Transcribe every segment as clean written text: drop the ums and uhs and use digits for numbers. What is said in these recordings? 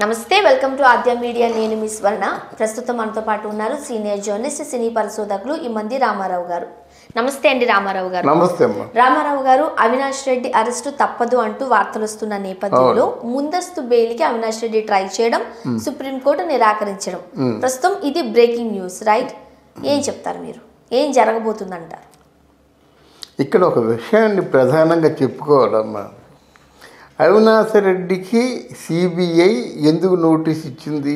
నమస్తే welcome to Aadya media నేను మీ స్వర్ణ ప్రస్తుతం మనతో పాటు ఉన్నారు సీనియర్ జర్నలిస్ట్ సినీ పరిశోధకులు ఇమ్మంది రామారావు గారు. నమస్తే అండి రామారావు గారు. నమస్తే అమ్మా. రామారావు గారు, అవినాష్ రెడ్డి అరెస్టు తప్పదు అంటూ వార్తలు వస్తున్న నేపథ్యంలో ముందస్తు బెయిల్కి అవినాష్ రెడ్డి ట్రై చేయడం, సుప్రీంకోర్టు నిరాకరించడం, ప్రస్తుతం ఇది బ్రేకింగ్ న్యూస్ రైట్. ఏం చెప్తారు మీరు? ఏం జరగబోతుందంటారు? ఇక్కడ ఒక విషయాన్ని ప్రధానంగా చెప్పుకోవాలమ్మా. అవినాష్ రెడ్డికి సిబిఐ ఎందుకు నోటీస్ ఇచ్చింది?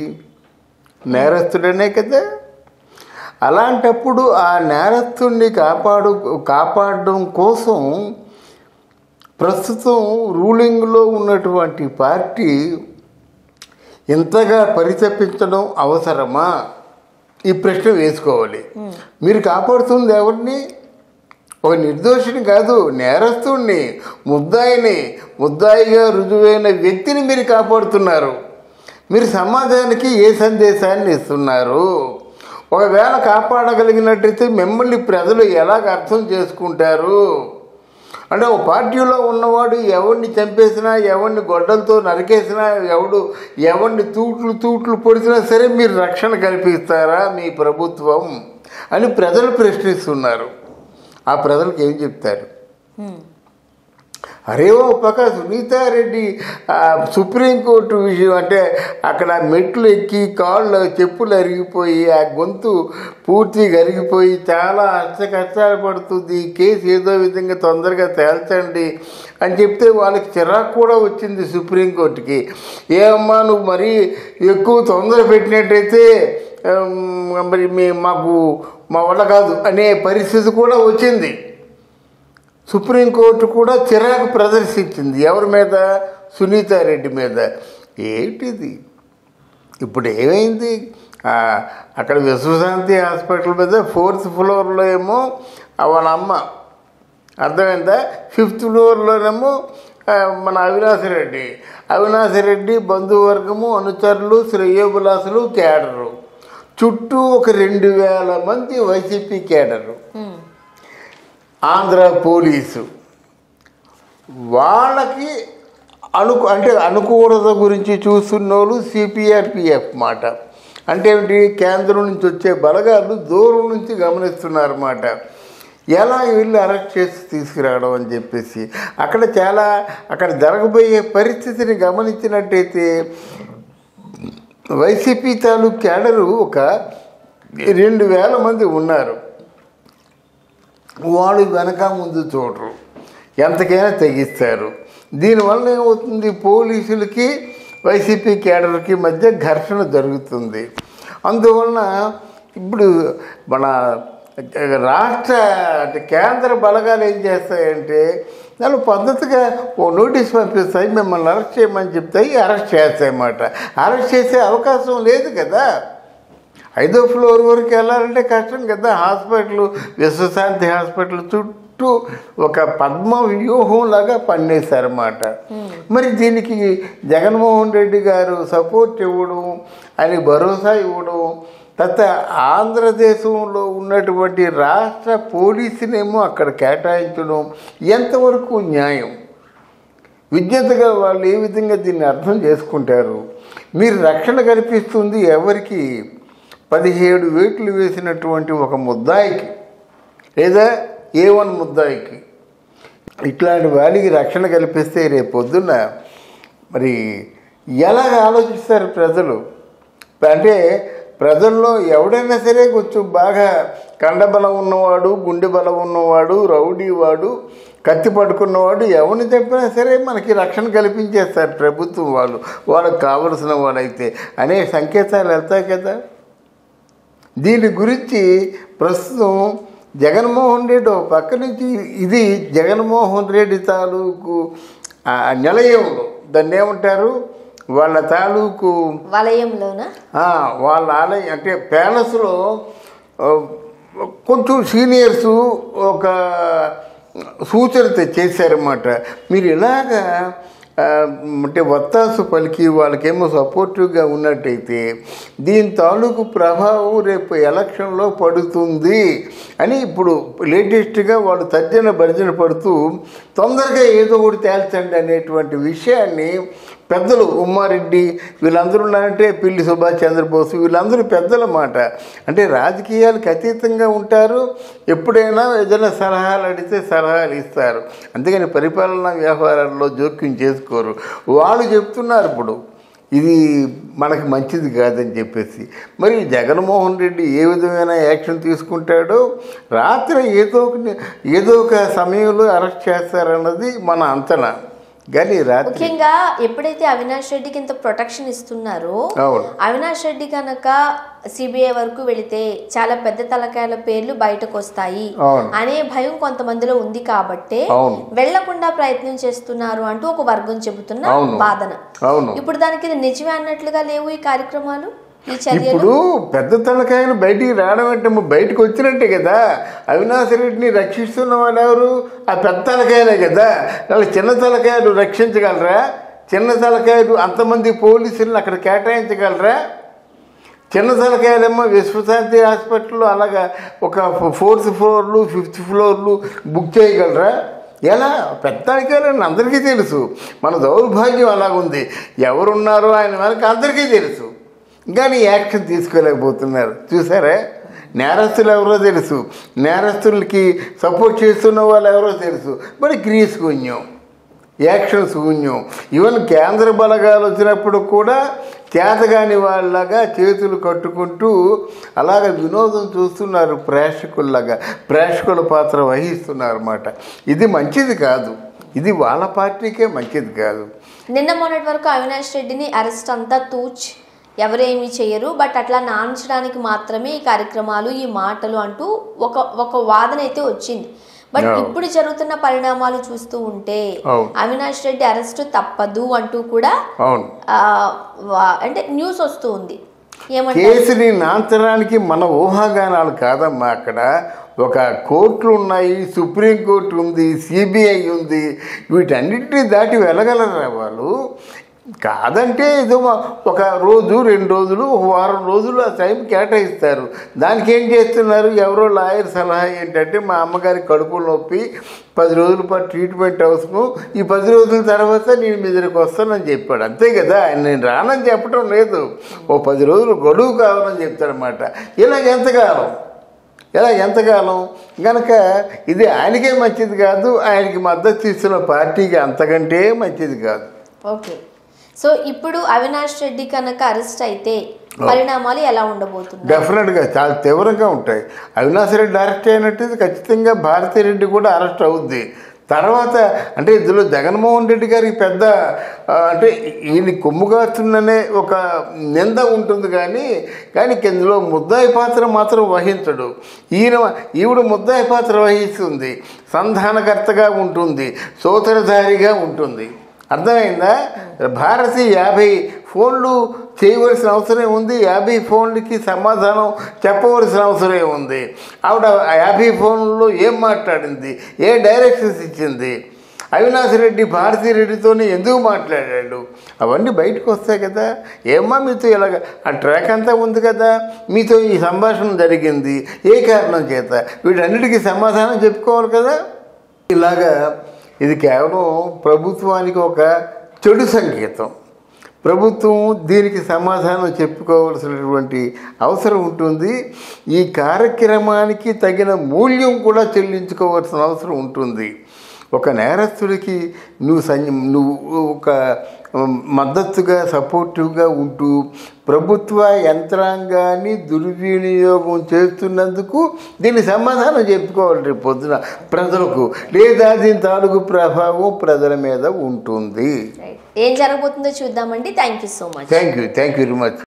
నేరస్తుడనే కదా. అలాంటప్పుడు ఆ నేరస్తుడిని కాపాడడం కోసం ప్రస్తుతం రూలింగ్లో ఉన్నటువంటి పార్టీ ఇంతగా పరితపించడం అవసరమా? ఈ ప్రశ్న వేసుకోవాలి. మీరు కాపాడుతుంది ఎవరిని? ఒక నిర్దోషిని కాదు, నేరస్తుడిని, ముద్దాయిగా రుజువైన వ్యక్తిని మీరు కాపాడుతున్నారు. మీరు సమాజానికి ఏ సందేశాన్ని ఇస్తున్నారు? ఒకవేళ కాపాడగలిగినట్టయితే మిమ్మల్ని ప్రజలు ఎలాగ అర్థం చేసుకుంటారు? అంటే ఒక పార్టీలో ఉన్నవాడు ఎవరిని చంపేసినా, ఎవరిని గొడ్డలతో నరికేసినా, ఎవరిని తూట్లు పొడిచినా సరే మీరు రక్షణ కల్పిస్తారా మీ ప్రభుత్వం అని ప్రజలు ప్రశ్నిస్తున్నారు. ఆ ప్రజలకు ఏం చెప్తారు? అరే ఓ పక్క సునీతారెడ్డి సుప్రీంకోర్టు విషయం అంటే అక్కడ మెట్లు ఎక్కి కాళ్ళు చెప్పులు అరిగిపోయి ఆ గొంతు పూర్తిగా అరిగిపోయి చాలా కష్టాలు పడుతుంది, కేసు ఏదో విధంగా తొందరగా తేల్చండి అని చెప్తే వాళ్ళకి చిరాకు కూడా వచ్చింది సుప్రీంకోర్టుకి. ఏమమ్మా నువ్వు మరీ ఎక్కువ తొందర పెట్టినట్టయితే మరి మాకు మా వల్ల కాదు అనే పరిస్థితి కూడా వచ్చింది. సుప్రీంకోర్టు కూడా చిరాకు ప్రదర్శించింది. ఎవరి మీద? సునీతారెడ్డి మీద. ఏంటిది? ఇప్పుడు ఏమైంది? అక్కడ విశ్వశాంతి హాస్పిటల్ మీద 4th ఫ్లోర్లో ఏమో వాళ్ళ అమ్మ, అర్థమైందా? 5th ఫ్లోర్లోనేమో మన అవినాష్ రెడ్డి బంధువర్గము, అనుచరులు, శ్రేయోభిలాసులు, కేడరు, చుట్టూ ఒక 2000 మంది వైసీపీ కేడరు, ఆంధ్ర పోలీసు. వాళ్ళకి అనుకూలత గురించి చూస్తున్న వాళ్ళు సిపిఆర్పిఎఫ్ మాట. అంటే ఏమిటి? కేంద్రం నుంచి వచ్చే బలగాలు దూరం నుంచి గమనిస్తున్నారన్నమాట. ఎలా వీళ్ళు అరెస్ట్ చేసి తీసుకురావడం అని చెప్పేసి అక్కడ జరగబోయే పరిస్థితిని గమనించినట్టయితే వైసీపీ తాలూకు కేడరు ఒక 2000 మంది ఉన్నారు. వాళ్ళు వెనక ముందు చూడరు, ఎంతకైనా తెగిస్తారు. దీనివల్ల ఏమవుతుంది? పోలీసులకి వైసీపీ కేడర్కి మధ్య ఘర్షణ జరుగుతుంది. అందువలన ఇప్పుడు మన రాష్ట్ర కేంద్ర బలగాలు ఏం చేస్తాయంటే దాని పద్ధతిగా ఓ నోటీస్ పంపిస్తాయి, మిమ్మల్ని అరెస్ట్ చేయమని చెప్తాయి, అరెస్ట్ చేస్తాయన్నమాట. అరెస్ట్ చేసే అవకాశం లేదు కదా. 5వ ఫ్లోర్ వరకు వెళ్ళాలంటే కష్టం కదా. హాస్పిటల్, విశ్వశాంతి హాస్పిటల్ చుట్టూ ఒక పద్మ వ్యూహంలాగా పన్నేశారన్నమాట. మరి దీనికి జగన్మోహన్ రెడ్డి గారు సపోర్ట్ ఇవ్వడం, అని భరోసా ఇవ్వడం, తర్వాత ఆంధ్రదేశంలో ఉన్నటువంటి రాష్ట్ర పోలీసునేమో అక్కడ కేటాయించడం ఎంతవరకు న్యాయం? విజ్ఞతగా వాళ్ళు ఏ విధంగా దీన్ని అర్థం చేసుకుంటారు? మీరు రక్షణ కల్పిస్తుంది ఎవరికి? 17 వేట్లు వేసినటువంటి ఒక ముద్దాయికి, లేదా A1 ముద్దాయికి. ఇట్లాంటి వాడికి రక్షణ కల్పిస్తే రేపొద్దున్న మరి ఎలాగ ఆలోచిస్తారు ప్రజలు? అంటే ప్రజల్లో ఎవడైనా సరే కొంచెం బాగా కండబలం ఉన్నవాడు, గుండె బలం ఉన్నవాడు, రౌడీవాడు, కత్తి పట్టుకున్నవాడు ఎవరిని చెప్పినా సరే మనకి రక్షణ కల్పించేస్తారు ప్రభుత్వం వాళ్ళకు కావలసిన వాళ్ళైతే అనే సంకేతాలు వెళ్తాయి కదా. దీని గురించి ప్రస్తుతం జగన్మోహన్ రెడ్డి ఒక పక్క నుంచి ఇది జగన్మోహన్ రెడ్డి తాలూకు నిలయంలో దాన్ని ఏమంటారు, వాళ్ళ తాలూకు వలయంలోనా, వాళ్ళ ఆలయం అంటే ప్యాలెస్లో కొంచెం సీనియర్స్ ఒక సూచన చేశారన్నమాట. మీరు ఇలాగా అంటే వత్తాసు పలికి వాళ్ళకేమో సపోర్టివ్గా ఉన్నట్టయితే దీని తాలూకు ప్రభావం రేపు ఎలక్షన్లో పడుతుంది అని ఇప్పుడు లేటెస్ట్గా వాళ్ళు తర్జన భర్జన పడుతూ తొందరగా ఏదో ఒకటి తేల్చండి అనేటువంటి విషయాన్ని పెద్దలు ఉమ్మారెడ్డి వీళ్ళందరూ ఉన్నారంటే పిల్లి సుభాష్ చంద్రబోస్ వీళ్ళందరూ పెద్దల మాట. అంటే రాజకీయాలకు అతీతంగా ఉంటారు. ఎప్పుడైనా ఏదైనా సలహాలు అడిగితే సలహాలు ఇస్తారు. అంతేగాని పరిపాలనా వ్యవహారాల్లో జోక్యం చేసుకోరు. వాళ్ళు చెప్తున్నారు ఇప్పుడు ఇది మనకు మంచిది కాదని చెప్పేసి. మరి జగన్మోహన్ రెడ్డి ఏ విధమైన యాక్షన్ తీసుకుంటాడో, రాత్రి ఏదో ఒక సమయంలో అరెస్ట్ చేస్తారన్నది మన అంచనా. కానీ ముఖ్యంగా ఎప్పుడైతే అవినాష్ రెడ్డికి ఇంత ప్రొటెక్షన్ ఇస్తున్నారో, అవినాష్ రెడ్డి కనుక సిబిఐ వరకు వెళితే చాలా పెద్ద తలకాయల పేర్లు బయటకు వస్తాయి అనే భయం కొంతమందిలో ఉంది కాబట్టి వెళ్లకుండా ప్రయత్నం చేస్తున్నారు అంటూ ఒక వర్గం చెబుతున్న వాదన. ఇప్పుడు దానికి ఇది నిజమే అన్నట్లుగా లేవు ఈ కార్యక్రమాలు. ఇప్పుడు పెద్ద తలకాయలు బయటికి రావడం అంటే బయటకు వచ్చినట్టే కదా. అవినాష్ రెడ్డిని రక్షిస్తున్న వాళ్ళు ఎవరు? ఆ పెద్ద తలకాయలే కదా. వాళ్ళు చిన్న తలకాయలు రక్షించగలరా? చిన్న తలకాయలు అంతమంది పోలీసులను అక్కడ కేటాయించగలరా? చిన్న తలకాయలేమో విశ్వశాంతి హాస్పిటల్లో అలాగా ఒక 4th ఫ్లోర్లు 5th ఫ్లోర్లు బుక్ చేయగలరా? ఎలా? పెద్ద తలకాయలని అందరికీ తెలుసు. మన దౌర్భాగ్యం అలాగుంది. ఎవరున్నారో ఆయన మనకి అందరికీ తెలుసు, కానీ యాక్షన్ తీసుకోలేకపోతున్నారు. చూసారా? నేరస్తులు ఎవరో తెలుసు, నేరస్తులకి సపోర్ట్ చేస్తున్న వాళ్ళు ఎవరో తెలుసు, మరి గ్రీస్ శూన్యం, యాక్షన్ శూన్యం. ఈవెన్ కేంద్ర బలగాలు వచ్చినప్పుడు కూడా చేతగాని వాళ్ళగా చేతులు కట్టుకుంటూ అలాగ వినోదం చూస్తున్నారు. ప్రేక్షకుల పాత్ర వహిస్తున్నారు అన్నమాట. ఇది మంచిది కాదు. ఇది వాళ్ళ పార్టీకే మంచిది కాదు. నిన్న మొన్నటి వరకు అవినాష్ రెడ్డిని అరెస్ట్ అంతా ఎవరేమీ చేయరు, బట్ అట్లా నాంచడానికి మాత్రమే ఈ కార్యక్రమాలు, ఈ మాటలు అంటూ ఒక వాదన అయితే వచ్చింది. బట్ ఇప్పుడు జరుగుతున్న పరిణామాలు చూస్తూ ఉంటే అవినాష్ రెడ్డి అరెస్ట్ తప్పదు అంటూ కూడా అంటే న్యూస్ వస్తూ ఉంది. కేసుని నాంచడానికి మన ఊహాగానాలు కాదమ్మా. అక్కడ ఒక కోర్టులు ఉన్నాయి, సుప్రీంకోర్టు ఉంది, సిబిఐ ఉంది. వీటన్నిటిని దాటి వెళ్ళగలరా వాళ్ళు? కాదంటే ఏదో ఒక రోజు 2 రోజులు 1 వారం రోజులు ఆ టైం కేటాయిస్తారు. దానికి ఏం చేస్తున్నారు? ఎవరో లాయర్ సలహా ఏంటంటే మా అమ్మగారి కడుపులో నొప్పి 10 రోజుల పాటు ట్రీట్మెంట్ అవసరం, ఈ 10 రోజుల తర్వాత నేను మీ దగ్గరికి వస్తానని చెప్పాడు. అంతే కదా. ఆయన నేను రానని చెప్పడం లేదు, ఓ 10 రోజులు గడువు కావాలని చెప్తాడనమాట. ఎంతకాలం కనుక ఇది ఆయనకే మంచిది కాదు, ఆయనకి మద్దతు ఇస్తున్న పార్టీకి అంతకంటే మంచిది కాదు. ఓకే, సో ఇప్పుడు అవినాష్ రెడ్డి కనుక అరెస్ట్ అయితే పరిణామాలు ఎలా ఉండబోతుంది? డెఫినెట్గా చాలా తీవ్రంగా ఉంటాయి. అవినాష్ రెడ్డి అరెస్ట్ అయినట్టు ఖచ్చితంగా భారతీ రెడ్డి కూడా అరెస్ట్ అవుద్ది. తర్వాత అంటే ఇందులో జగన్మోహన్ రెడ్డి గారికి పెద్ద అంటే ఈయన కొమ్ముగాస్తుందనే ఒక నింద ఉంటుంది, కానీ ఇందులో ముద్దాయి పాత్ర మాత్రం వహించడు. ఈవిడ ముద్దాయి పాత్ర వహిస్తుంది, సంధానకర్తగా ఉంటుంది, సూత్రధారిగా ఉంటుంది. అర్థమైందా? భారతి 50 ఫోన్లు చేయవలసిన అవసరం ఉంది, 50 ఫోన్లకి సమాధానం చెప్పవలసిన అవసరం ఉంది. ఆవిడ 50 ఫోన్లలో ఏం మాట్లాడింది, ఏ డైరెక్షన్స్ ఇచ్చింది, అవినాష్ రెడ్డి భారతీ రెడ్డితోనే ఎందుకు మాట్లాడాడు, అవన్నీ బయటకు వస్తాయి కదా. ఏమ్మా మీతో ఇలాగ ఆ ట్రాక్ అంతా ఉంది కదా, మీతో ఈ సంభాషణ జరిగింది ఏ కారణం చేత, వీటన్నిటికీ సమాధానం చెప్పుకోవాలి కదా. ఇలాగా ఇది కేవలం ప్రభుత్వానికి ఒక చెడు సంకేతం. ప్రభుత్వం దీనికి సమాధానం చెప్పుకోవాల్సినటువంటి అవసరం ఉంటుంది. ఈ కార్యక్రమానికి తగిన మూల్యం కూడా చెల్లించుకోవాల్సిన అవసరం ఉంటుంది. ఒక నేరస్తుడికి నువ్వు ఒక మద్దతుగా సపోర్టివ్గా ఉంటూ ప్రభుత్వ యంత్రాంగాన్ని దుర్వినియోగం చేస్తున్నందుకు దీన్ని సమాధానం చెప్పుకోవాలి రేపు పొద్దున ప్రజలకు, లేదా దీని తాలూకు ప్రభావం ప్రజల మీద ఉంటుంది. ఏం జరగబోతుందో చూద్దామండి. Thank you so much. Thank you very much.